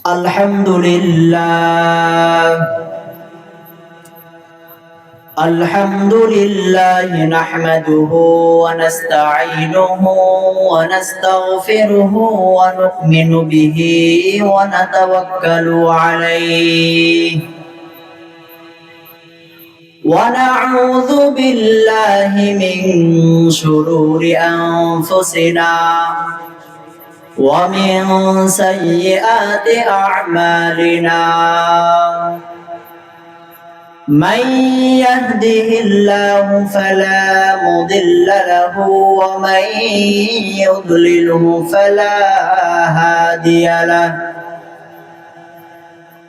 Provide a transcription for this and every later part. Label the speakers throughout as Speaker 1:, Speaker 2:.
Speaker 1: الحمد لله الحمد لله نحمده ونستعينه ونستغفره ونؤمن به ونتوكل عليه ونعوذ بالله من شرور أنفسنا ومن سيئات أعمالنا من يهده الله فلا مضل له ومن يضلله فلا هادي له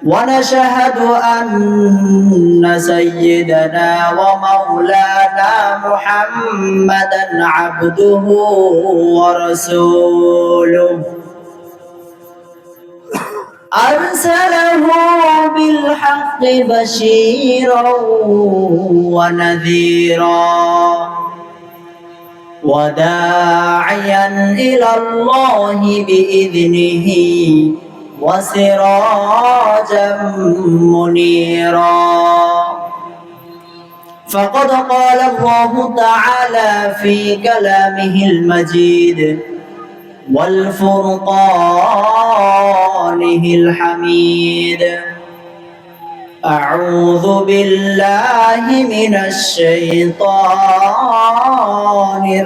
Speaker 1: ونشهد أن سيدنا ومولانا محمدا عبده ورسوله أرسله بالحق بشيرا ونذيرا وداعيا إلى الله بإذنه وسراجا منيرا فقد قال الله تعالى في كلامه المجيد والفرقانه الحميد أعوذ بالله من الشيطان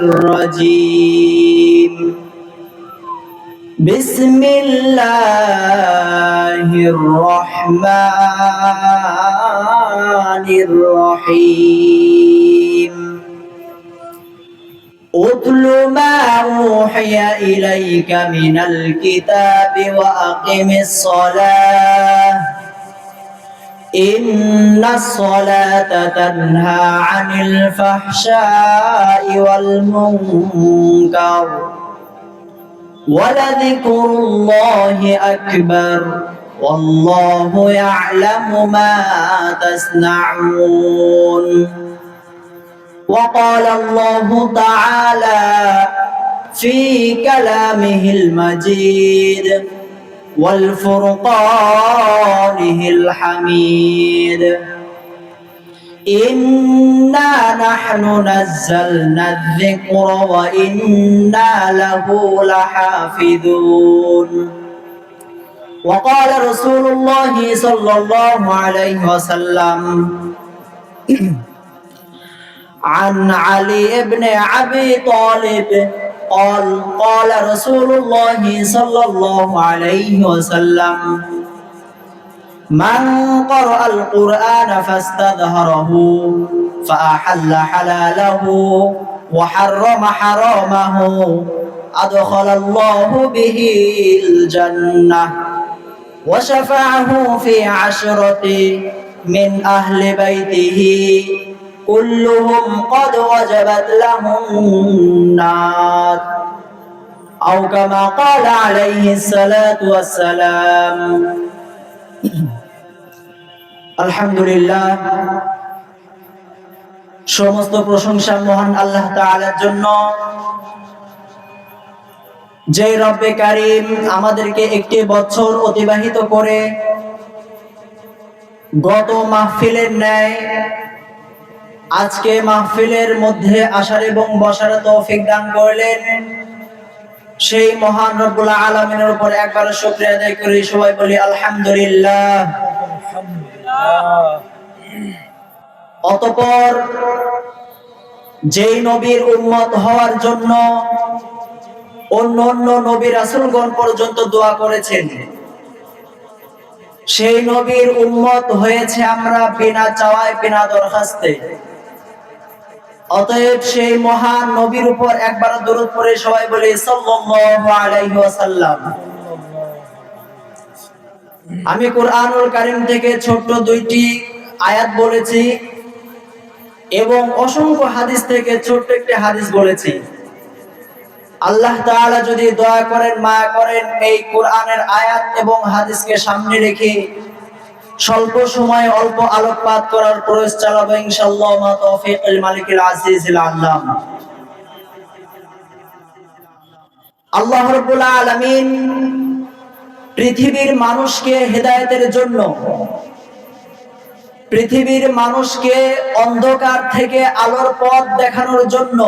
Speaker 1: الرجيم بسم الله الرحمن الرحيم اتل ما أوحي إليك من الكتاب وأقم الصلاة إن الصلاة تنهى عن الفحشاء والمنكر ولذكر الله أكبر والله يعلم ما تصنعون وقال الله تعالى في كلامه المجيد والفرقانه الحميد إنا نحن نزلنا الذكر وإنا له لحافظون وقال رسول الله صلى الله عليه وسلم عن علي بن أبي طالب قال رسول الله صلى الله عليه وسلم من قرأ القرآن فاستظهره فأحل حلاله وحرم حرامه أدخل الله به الجنة وشفعه في 10 من أهل بيته كلهم قد وجبت لهم النار أو كما قال عليه الصلاة والسلام আলহামদুলিল্লাহ সমস্ত প্রশংসা মহান আল্লাহ তাআলার জন্য যে রব্বে কারীম আমাদেরকে একটি বছর অতিবাহিত করে গত মাহফিলের ন্যায় আজকে মাহফিলের মধ্যে আসার এবং বসার তৌফিক দান করলেন সেই মহান রব্বুল আলামিনের উপর একবার শুকরিয়া আদায় করি সবাই বলি আলহামদুলিল্লাহ অতঃপর যেই নবীর উম্মত হওয়ার জন্য অন্য নবী রাসূলগণ পর্যন্ত দোয়া করেছেন সেই নবীর উম্মত হয়েছে আমরা বিনা চাওয়ায় বিনা দরখাস্তে অতএব সেই মহান নবীর উপর একবার দরুদ পড়ে সবাই বলি সাল্লাল্লাহু আলাইহি ওয়াসাল্লাম আমি কুরআনুল কারীম থেকে ছোট্ট 2টি আয়াত বলেছি এবং অসংখ্য হাদিস থেকে ছোট্ট একটি হাদিস বলেছি আল্লাহ তাআলা যদি দয়া করেন মায়া করেন এই কোরআনের আয়াত এবং হাদিসকে সামনে রেখে স্বল্প সময়ে অল্প আলোকপাত করার প্রয়াস চালাবো ইনশাআল্লাহ মা তৌফিকুল মালিকুল আজিজুল আল্লাম আল্লাহ রাব্বুল আলামিন পৃথিবীর মানুষকে হেদায়েতের জন্য, পৃথিবীর মানুষকে অন্ধকার থেকে আলোর পথ দেখানোর জন্য,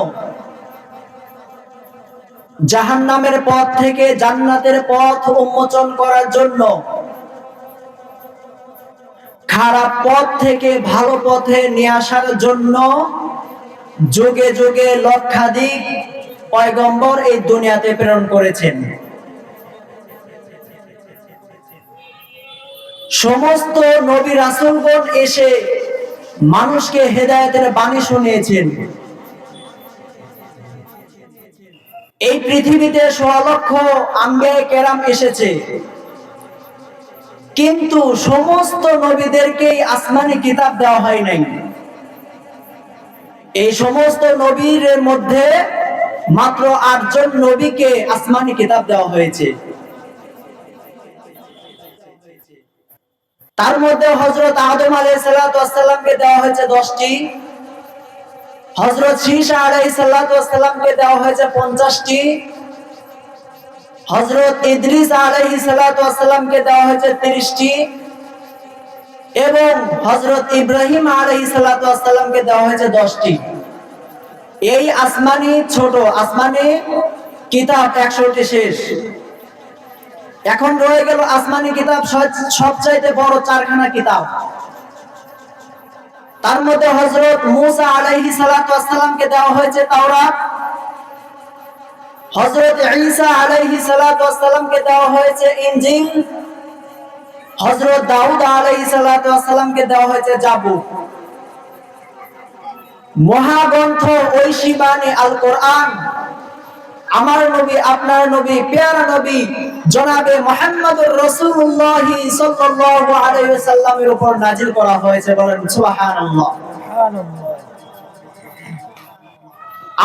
Speaker 1: জাহান্নামের পথ থেকে জান্নাতের পথ উন্মোচন করার জন্য, খারাপ পথ থেকে ভালো পথে নিয়ে আসার জন্য যুগে যুগে লক্ষাধিক পয়গম্বর এই দুনিয়াতে প্রেরণ করেছেন। সমস্ত নবী রাসূলগণ এসে মানুষকে হেদায়েতের বাণী শুনিয়েছেন। এই পৃথিবীতে ১৬ লক্ষ আম্বিয়া কেরাম এসেছে, কিন্তু সমস্ত নবীদেরকেই আসমানি কিতাব দেওয়া হয় নাই। এই সমস্ত নবীর মধ্যে মাত্র ৮ জন নবীকে আসমানি কিতাব দেওয়া হয়েছে। তার মধ্যে হযরত আদম আলাইহিস সালাতু ওয়াস সালামকে দেওয়া হয়েছে 10টি, হযরত ঈসা আলাইহিস সালাতু ওয়াস সালামকে দেওয়া হয়েছে 50টি, হযরত ইদ্রিস আলাইহিস সালাতু ওয়াস সালামকে দেওয়া হয়েছে 30টি এবং হযরত ইব্রাহিম আলাইহিস সালাতু ওয়াস সালামকে দেওয়া হয়েছে 10টি। এই আসমানি ছোট আসমানি কিতাব 100টি শেষ। এখন রয়ে গেল আসমানি কিতাব সবচাইতে বড় 4খানা কিতাব। তার মধ্যে হযরত মূসা আলাইহিস সালাতু ওয়াস সালামকে দেওয়া হয়েছে তাওরাত, হযরত ঈসা আলাইহিস সালাতু ওয়াস সালামকে দেওয়া হয়েছে ইনজিল, হযরত দাউদ আলাইহিস সালাতু ওয়াস সালামকে দেওয়া হয়েছে জাবুর। মহাগ্রন্থ ঐশী বাণী আল কোরআন আমার নবী, আপনার নবী, প্যারা নবী জনাবে মুহাম্মদুর রাসূলুল্লাহ সাল্লাল্লাহু আলাইহি ওয়াসাল্লামের উপর নাজিল করা হয়েছে। বলেন সুবহানাল্লাহ।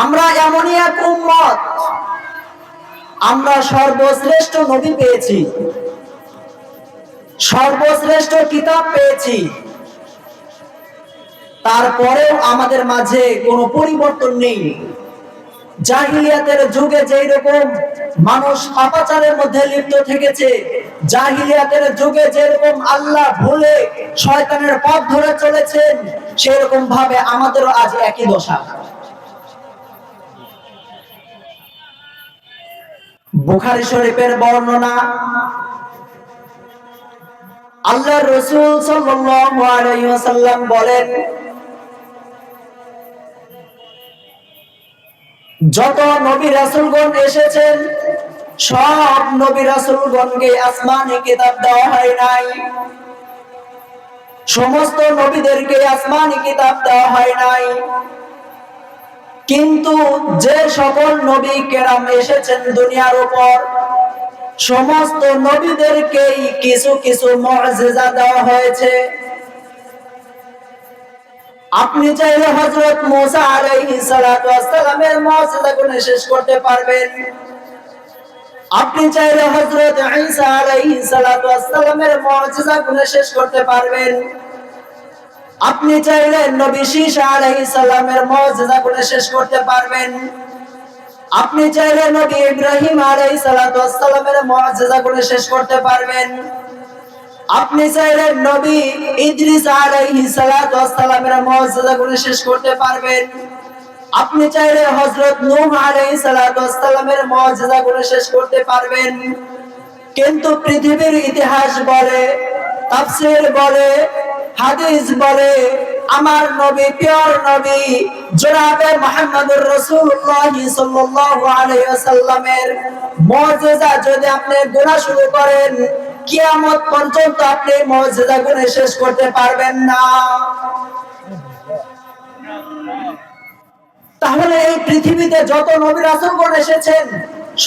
Speaker 1: আমরা এমনই এক উম্মত, আমরা সর্বশ্রেষ্ঠ নবী পেয়েছি, সর্বশ্রেষ্ঠ কিতাব পেয়েছি, তারপরেও আমাদের মাঝে কোনো পরিবর্তন নেই। জাহিলিয়াতের যুগে যেই রকম মানুষ পাপাচারের মধ্যে লিপ্ত থেকেছে, জাহিলিয়াতের যুগে যেরকম আল্লাহ ভুলে শয়তানের পথ ধরে চলেছেন, সেরকম ভাবে আমাদেরও আজ একই দশা। বুখারী শরীফের বর্ণনা, আল্লাহর রাসূল সাল্লাল্লাহু আলাইহি ওয়াসাল্লাম বলেন, যত নবী রাসূলগণ এসেছেন সব নবী রাসূলগণকে আসমানি কিতাব দেওয়া হয় নাই, সমস্ত নবীদেরকে আসমানি কিতাব দেওয়া হয় নাই, কিন্তু যে সকল নবী কেরাম এসেছেন দুনিয়ার উপর সমস্ত নবীদেরকেই কিছু কিছু মুআজিজা দেওয়া হয়েছে। আপনি চাইলে হযরত মূসা আলাইহিস সালাতু ওয়াস সালামের মুআজিজা গুলো শেষ করতে পারবেন, আপনি চাইলে হযরত ঈসা আলাইহিস সালাতু ওয়াস সালামের মুআজিজা গুলো শেষ করতে পারবেন, আপনি চাইলে নবী ঈসা আলাইহিস সালামের মুআজিজা গুলো শেষ করতে পারবেন, আপনি চাইলে নবী ইব্রাহিম আলাইহিস সালাতু ওয়াস সালামের মুআজিজা গুলো শেষ করতে পারবেন, আপনি চাইলে নবী ইদ্রিস আলাইহিস সালাতু ওয়াস সালামের মুআজিজা গুলো শেষ করতে পারবেন, আপনি চাইলে হযরত নূহ আলাইহিস সালাতু ওয়াস সালামের মুআজিজা গুলো শেষ করতে পারবেন। কিন্তু পৃথিবীর ইতিহাস বলে, তাফসীর বলে, হাদিস বলে, আমার নবী, পিওর নবী জনাবে মুহাম্মদুর রাসূলুল্লাহ সাল্লাল্লাহু আলাইহি ওয়াসাল্লামের মুআজিজা যদি আপনি গোনা শুরু করেন, কিয়ামত পর্যন্ত আপনি মুআজিজা গুলো শেষ করতে পারবেন না। তাহলে এই পৃথিবীতে যত নবী রাসূলগণ এসেছেন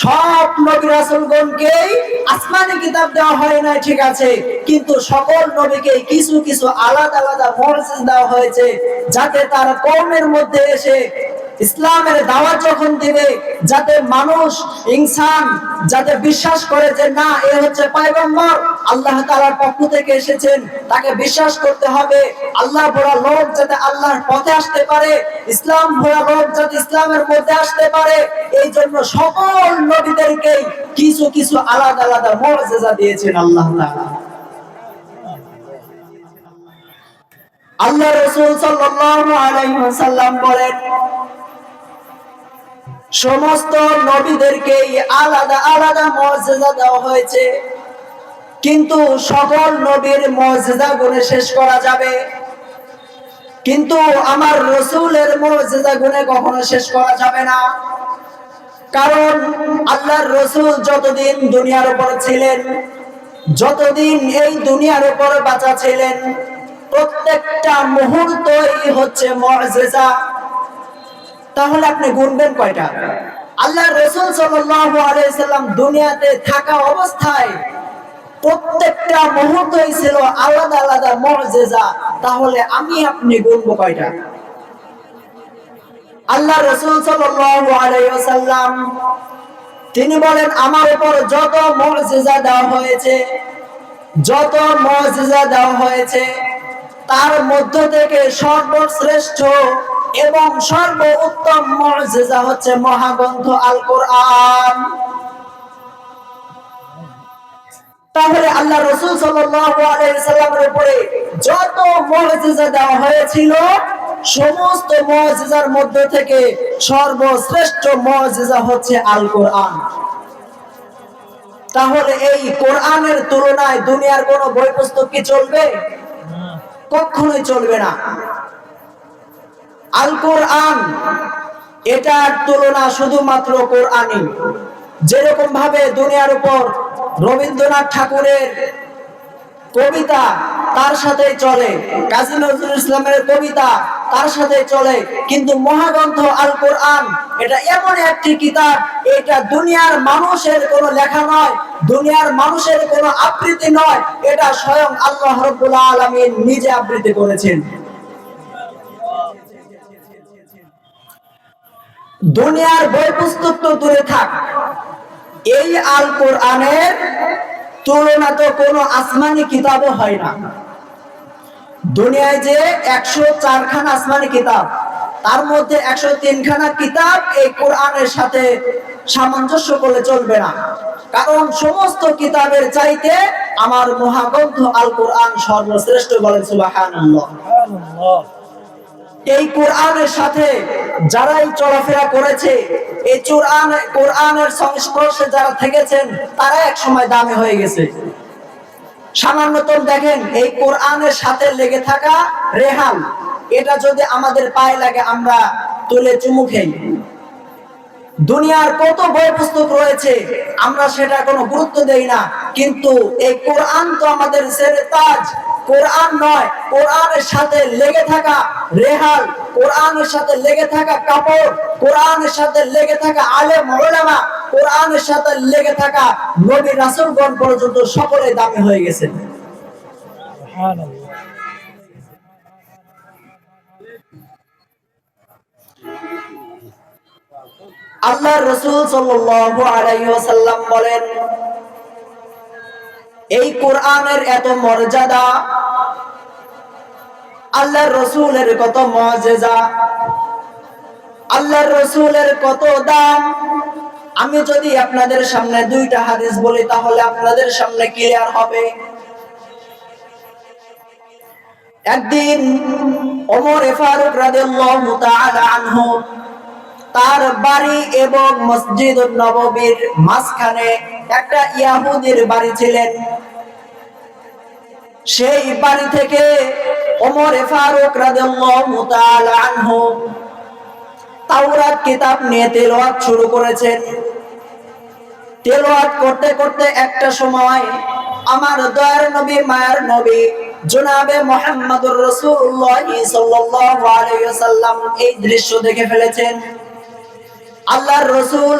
Speaker 1: সব নবী রাসূলগণকেই আসমানি কিতাব দেওয়া হয় না, ঠিক আছে, কিন্তু সকল নবীকে কিছু কিছু আলাদা আলাদা মুআজিজা দেওয়া হয়েছে, যাতে তার কওমের মধ্যে এসে ইসলামের দাওয়াত যখন দিবে, যাতে মানুষ ইনসান যাতে বিশ্বাস করে যে না এ হচ্ছে পয়গম্বর, আল্লাহ তাআলার পক্ষ থেকে এসেছেন, তাকে বিশ্বাস করতে হবে। আল্লাহ ভরা লোক যাতে আল্লাহর পথে আসতে পারে, ইসলাম ভরা লোক যাতে ইসলামের মধ্যে আসতে পারে, এই জন্য সকল নবীদেরকে কিছু কিছু আলাদা আলাদা মুআজিজা দিয়েছেন আল্লাহ তাআলা। আল্লাহ রাসূল সাল্লাল্লাহু আলাইহি ওয়াসাল্লাম বলেন, সমস্ত নবীদেরকে আলাদা আলাদা মুআজিজা দেওয়া হয়েছে, কিন্তু সকল নবীর মুআজিজা গুণে শেষ করা যাবে, কিন্তু আমার রাসূলের মুআজিজা গুণে কখনো শেষ করা যাবে না। কারণ আল্লাহর রাসূল যতদিন দুনিয়ার উপর ছিলেন, যতদিন এই দুনিয়ার উপর বাঁচা ছিলেন, প্রত্যেকটা মুহূর্তই হচ্ছে মুআজিজা। তাহলে আপনি গুনবেন কয়টা? আল্লাহর রাসূল সাল্লাল্লাহু আলাইহি সাল্লাম দুনিয়াতে থাকা অবস্থায় প্রত্যেকটা মুহূর্তই ছিল আলাদা আলাদা মুআজিজা। তাহলে আমি আপনি গুনবো কয়টা? আল্লাহর রাসূল সাল্লাল্লাহু আলাইহি ওয়াসাল্লাম তিনি বলেন, আমার উপর যত মুআজিজা দেওয়া হয়েছে, যত মুআজিজা দেওয়া হয়েছে, তার মধ্য থেকে সর্বশ্রেষ্ঠ এবং সর্বোত্তম মুআজিজা হচ্ছে মহাগ্রন্থ আল কোরআন। তাহলে আল্লাহ রাসূল সাল্লাল্লাহু আলাইহি সাল্লামের উপরে যত মুআজিজা দেওয়া হয়েছিল, সমস্ত মুআজিজার মধ্য থেকে সর্বশ্রেষ্ঠ মুআজিজা হচ্ছে আল কোরআন। তাহলে এই কোরআনের তুলনায় দুনিয়ার কোন বই পুস্তক কি চলবে? কখনোই চলবে না। আল কোরআন এটার তুলনা শুধুমাত্র কোরআনই। যেরকম ভাবে দুনিয়ার উপর রবীন্দ্রনাথ ঠাকুরের কবিতা তার সাথে চলে, কাজী নজরুল ইসলামের কবিতা তার সাথে চলে, কিন্তু মহাগ্রন্থ আল কোরআন এটা এমন একটি কিতাব, এটা দুনিয়ার মানুষের কোনো লেখা নয়, দুনিয়ার মানুষের কোনো আবৃত্তি নয়, এটা স্বয়ং আল্লাহ রাব্বুল আলামিন নিজে আবৃত্তি করেছেন। দুনিয়ার বই পুস্তক তো দূরে থাক, এই আল কোরআনের তুলনা তো কোনো আসমানি কিতাবও হয় না। দুনিয়ায় যে 104 খানা আসমানি কিতাব, তার মধ্যে 103 খানা কিতাব এই কোরআনের সাথে সামঞ্জস্য করলে চলবে না। কারণ সমস্ত কিতাবের চাইতে আমার মহাগ্রন্থ আল কোরআন সর্বশ্রেষ্ঠ, বলেন সুবহানাল্লাহ। এই কোরআনের সাথে যারাই চলাফেরা করেছে, এই কোরআনের সংস্পর্শে যারা থেকেছেন, তারা এক সময় দামি হয়ে গেছে। সামান্যতম দেখেন, এই কোরআনের সাথে লেগে থাকা রেহান, এটা যদি আমাদের পায়ে লাগে আমরা তুলে চুমু খেই। দুনিয়ার কত বই পুস্তক রয়েছে, আমরা সেটা কোনো গুরুত্ব দেই না, কিন্তু এই কোরআন তো আমাদের সেরে তাজ। কোরআন নয়, কোরআনের সাথে লেগে থাকা রেহাল, কোরআনের সাথে লেগে থাকা কাপড়, কোরআনের সাথে লেগে থাকা আলেম ওলামা, কোরআনের সাথে লেগে থাকা নবী রাসূলগণ পর্যন্ত সকলে দামি হয়ে গেছে। সুবহানাল্লাহ। আল্লাহর রাসূল সাল্লাল্লাহু আলাইহি ওয়াসাল্লাম বলেন, এই কোরআনের এত মর্যাদা, আল্লাহর রাসূলের কত মুআজিজা, আল্লাহর রাসূলের কত দাম। আমি যদি আপনাদের সামনে দুইটা হাদিস বলি, তাহলে আপনাদের সামনে ক্লিয়ার হবে। একদিন ওমর ফারুক রাদিয়াল্লাহু তাআলা আনহু তার বাড়ি এবং মসজিদুন নববীর মাঝখানে একটা ইহুদির বাড়ি ছিলেন। সেই বাড়ি থেকে ওমর ফারুক রাদিয়াল্লাহু তাআলা আনহু তাওরাত কিতাব নিয়ে তেলাওয়াত শুরু করেছেন। তেলাওয়াত করতে করতে একটা সময় আমার দয়ার নবী, মায়ার নবী জনাবে মুহাম্মদুর রাসূলুল্লাহ সাল্লাল্লাহু আলাইহি ওয়াসাল্লাম এই দৃশ্য দেখে ফেলেছেন। আল্লাহর রাসূল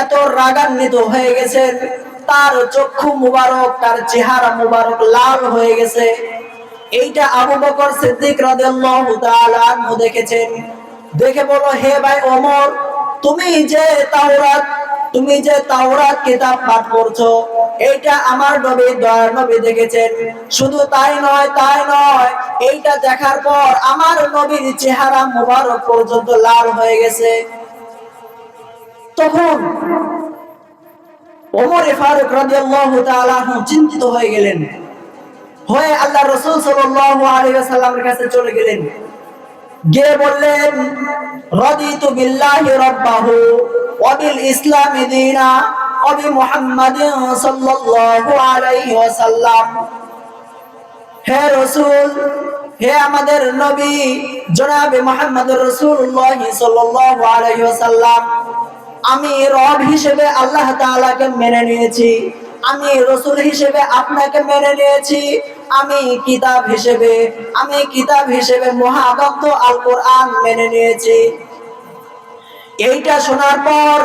Speaker 1: এত রাগান্বিত হয়ে গেছেন, তার চক্ষু মুবারক, তার চেহারা মুবারক লাল হয়ে গেছে। এইটা আবু বকর সিদ্দিক রাদিয়াল্লাহু তাআলা আনহু দেখেছেন। দেখে বলো, হে ভাই ওমর, তুমি যে তাওরাত কিতাব পাঠ করছো, এইটা আমার নবী, দয়ার নবী দেখেছেন। শুধু তাই নয়, এইটা দেখার পর আমার নবীর চেহারা মুবারক পর্যন্ত লাল হয়ে গেছে। তখন ওমর ফারুক রাদিয়াল্লাহু তাআলা আনহু চিন্তিত হয়ে গেলেন, হয়ে আল্লাহর রাসূল সাল্লাল্লাহু আলাইহি ওয়াসাল্লামের কাছে চলে গেলেন, গিয়ে বললেন, রাদিতু বিল্লাহি রাব্বাহু ওয়া বিল ইসলামি দীনা ওয়া বি মুহাম্মাদিন সাল্লাল্লাহু আলাইহি ওয়াসাল্লাম। হে রাসূল, হে আমাদের নবী জনাবে মুহাম্মদুর রাসূলুল্লাহ সাল্লাল্লাহু আলাইহি ওয়াসাল্লাম, আমি রব হিসেবে আল্লাহ তাআলাকে মেনে নিয়েছি, আমি রাসূল হিসেবে আপনাকে মেনে নিয়েছি, আমি কিতাব হিসেবে মহাগ্রন্থ আল কোরআন মেনে নিয়েছি। এইটা শোনার পর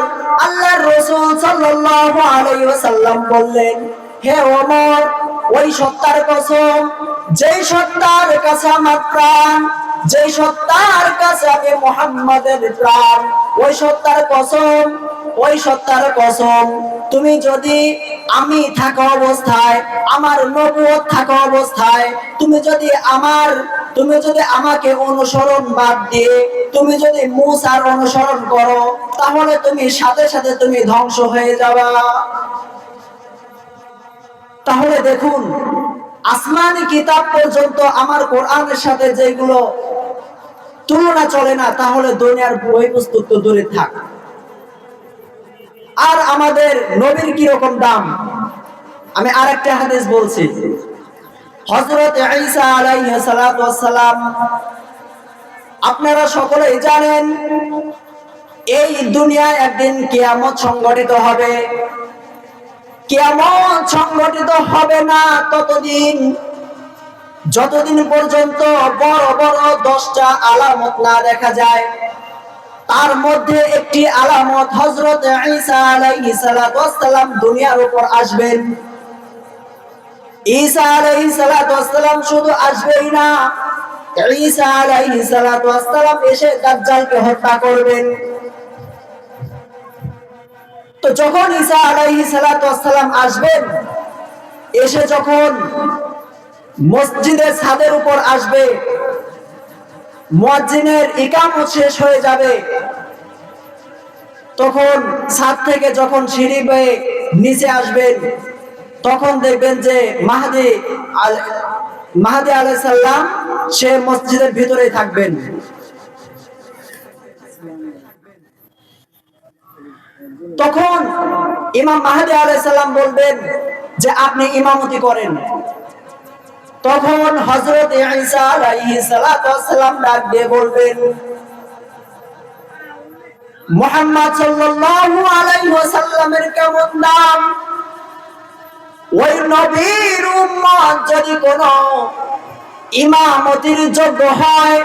Speaker 1: আল্লাহর রাসূল সাল্লাল্লাহু আলাইহি ওয়াসাল্লাম বললেন, হে ওমর, ওই সত্তার কসম, যেই সত্তার কাছে আমার প্রাণ, যেই সত্তার কাছে আমি মুহাম্মাদের প্রাণ, ওই সত্তার কসম, তুমি যদি আমি থাকা অবস্থায়, আমার নবুয়ত থাকা অবস্থায়, তুমি যদি আমাকে অনুসরণ বাদ দিয়ে তুমি যদি মূসার অনুসরণ করো, তাহলে তুমি সাথে সাথে তুমি ধ্বংস হয়ে যাবা। তাহলে দেখুন, আসমানি কিতাব পর্যন্ত আমার কোরআনের সাথে যেগুলো তুলনা চলে না, তাহলে দুনিয়ার বই পুস্তক তো দূরে থাক। আর আমাদের নবীর কি রকম দাম, আমি আরেকটা হাদিস বলছি। হযরত ঈসা আলাইহিস সালাতু ওয়াস সালাম, আপনারা সকলেই জানেন, এই দুনিয়ায় একদিন কিয়ামত সংঘটিত হবে। কিয়ামত সংঘটিত হবে না যতদিন পর্যন্ত বড় বড় 10টা আলামত না দেখা যায়। তার মধ্যে একটি আলামত, হযরত ঈসা আলাইহিস সালাতু ওয়াস সালাম দুনিয়ার উপর আসবেন। ঈসা আলাইহিস সালাতু ওয়াস সালাম শুধু আসবেই না, ঈসা আলাইহিস সালাতু ওয়াস সালাম এসে দাজ্জালকে হত্যা করবেন। তো যখন ঈসা আলাইহিস সালাতু ওয়াস সালাম আসবেন, এসে যখন মসজিদের ছাদের উপর আসবে, মুয়াজ্জিনের ইকামত শেষ হয়ে যাবে, তখন ছাদ থেকে যখন সিঁড়ি বেয়ে নিচে আসবেন, তখন দেখবেন যে মাহদী আলাইহিস সালাম সে মসজিদের ভিতরেই থাকবেন। তখন ইমাম মাহদী আলাইহিস সালাম বলবেন যে আপনি ইমামতি করেন। তখন হযরত ঈসা আলাইহিস সালাতু ওয়াস সালাম ডাক দিয়ে বলবেন, মুহাম্মদ সাল্লাল্লাহু আলাইহি ওয়াসাল্লামের কেমন নাম, ওই নবীর উম্মত যদি কোনো ইমামতির যোগ্য হয়,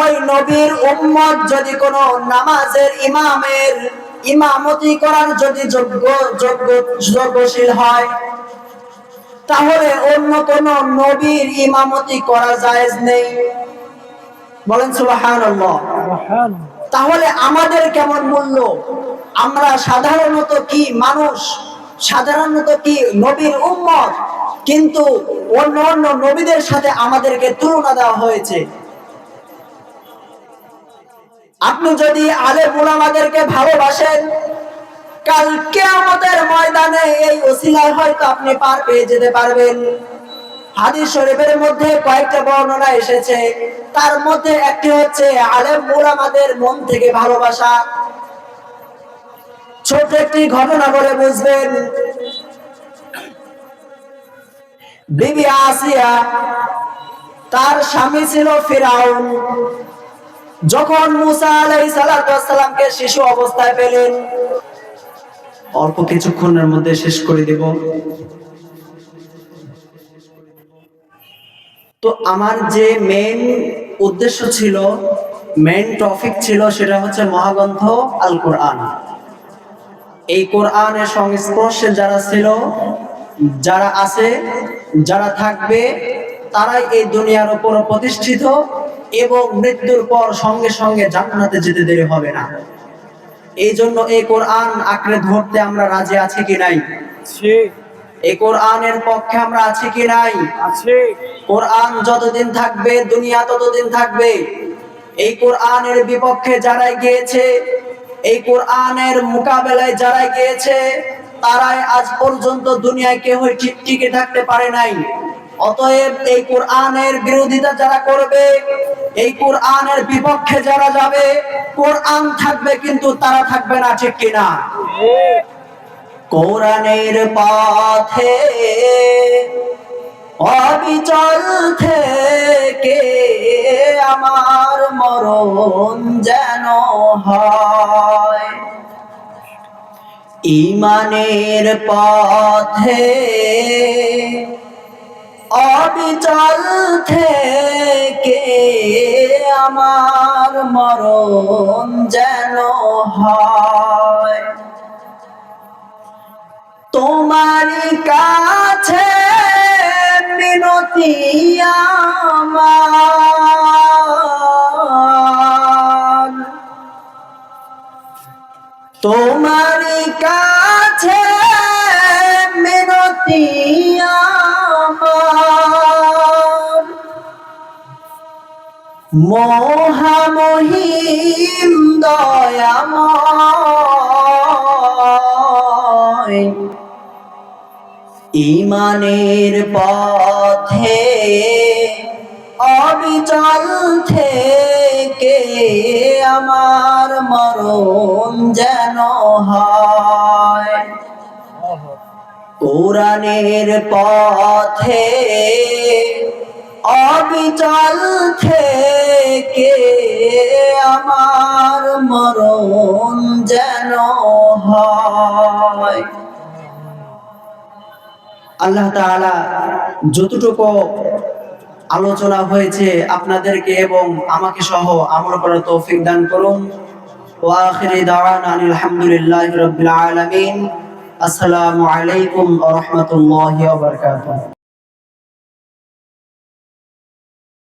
Speaker 1: ওই নবীর উম্মত যদি কোনো নামাজের ইমামতি করার যদি যোগ্যশীল হয়, তাহলে অন্য কোন নবীর ইমামতি করা জায়েজ নেই। বলেন সুবহানাল্লাহ। তাহলে আমাদের কেমন মূল্য, আমরা সাধারণত কি মানুষ, সাধারণত কি নবীর উম্মত, কিন্তু অন্য নবীদের সাথে আমাদেরকে তুলনা দেওয়া হয়েছে। আপনি যদি আলেম উলামাদেরকে ভালোবাসেন, কাল কিয়ামতের ময়দানে এই ওসিলায় হয়তো আপনি পার পেয়ে যেতে পারবেন। হাদিস শরীফের মধ্যে কয়েকটা বর্ণনা এসেছে, তার মধ্যে একটি হচ্ছে আলেম উলামাদের মন থেকে ভালোবাসা। ছোট একটি ঘটনা বলে বুঝবেন। বিবি আসিয়া, তার স্বামী ছিল ফিরাউন। যখন মুসা আলাইহিস সালাতু ওয়াস সালামকে শিশু অবস্থায় পেলেন, অল্প কিছুক্ষণের মধ্যে শেষ করে দেব। তো আমার যে মেইন উদ্দেশ্য ছিল, মেইন টপিক ছিল, সেটা হচ্ছে মহাগ্রন্থ আল কোরআন। এই কোরআনের সংস্পর্শে যারা ছিল, যারা আছে, যারা থাকবে, তারাই এই দুনিয়ার উপর প্রতিষ্ঠিত, এবং মৃত্যুর পর সঙ্গে সঙ্গে জান্নাতে যেতে দেরি হবে না। এই জন্য এই কোরআন আঁকড়ে ধরতে আমরা রাজি আছি কি নাই? এই কোরআনের পক্ষে আমরা আছি কি নাই? কোরআন যতদিন থাকবে দুনিয়া ততদিন থাকবে। এই কোরআনের বিপক্ষে যারাই গিয়েছে, এই কোরআনের মোকাবেলায় যারাই গিয়েছে, তারাই আজ পর্যন্ত দুনিয়ায় কেউ টিকে থাকতে পারে নাই। অতএব এই কোরআনের বিরোধিতা যারা করবে, এই কোরআনের বিপক্ষে যারা যাবে, কোরআন থাকবে কিন্তু তারা থাকবে না, ঠিক কিনা? কোরআনের পথে অবিচল থেকে আমার মরণ যেন হয়, ঈমানের পথে অবিচল থেকে আমার মরণ যেন হয়। তোমারই কাছে মিনতি আমার, তোমারই কাছে মিনতি আমার, মহামহিম দয়াময়, ঈমানের পথে অবিচল থেকে আমার মরণ যেন হয়। কোরআনের পথে অবিচল থেকে আমার মরণ যেন হয়। আল্লাহ তাআলা যতটুকু আলোচনা হয়েছে আপনাদেরকে এবং আমাকে সহ আমল করার তৌফিক দান করুন। ওয়া আখিরি দাওয়ানা আলহামদুলিল্লাহি রাব্বিল আলামিন। আসসালামু আলাইকুম ওয়া রাহমাতুল্লাহি ওয়া বারাকাতুহু।